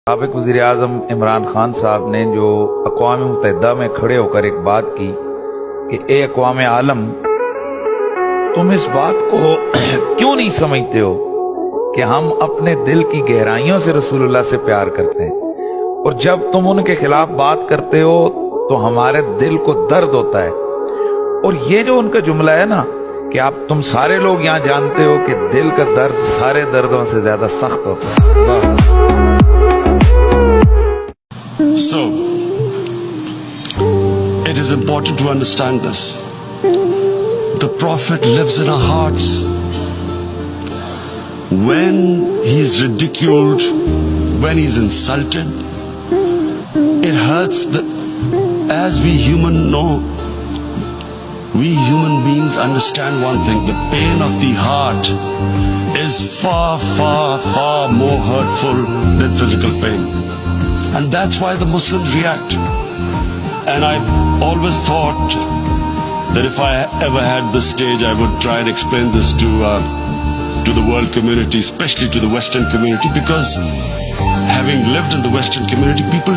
सबक वज़ीर आज़म इमरान खान साहब ने जो अक़वाम मुत्तहिदा में खड़े होकर एक बात की कि ए अक़वाम आलम, तुम इस बात को क्यों नहीं समझते हो कि हम अपने दिल की गहराइयों से रसूलुल्लाह से प्यार करते हैं, और जब तुम उनके खिलाफ बात करते हो तो हमारे दिल को दर्द होता है। और ये जो उनका जुमला है ना कि आप तुम सारे लोग यहाँ जानते हो कि दिल का दर्द सारे दर्दों से ज्यादा सख्त होता है। So, it is important to understand this. The Prophet lives in our hearts. When he is ridiculed, when he is insulted, it hurts. As we human know, we human beings understand one thing: the pain of the heart is far, far, far more hurtful than physical pain. And that's why the Muslims react. And I always thought that if I ever had the stage, I would try and explain this to the world community, especially to the Western community, because having lived in the Western community, people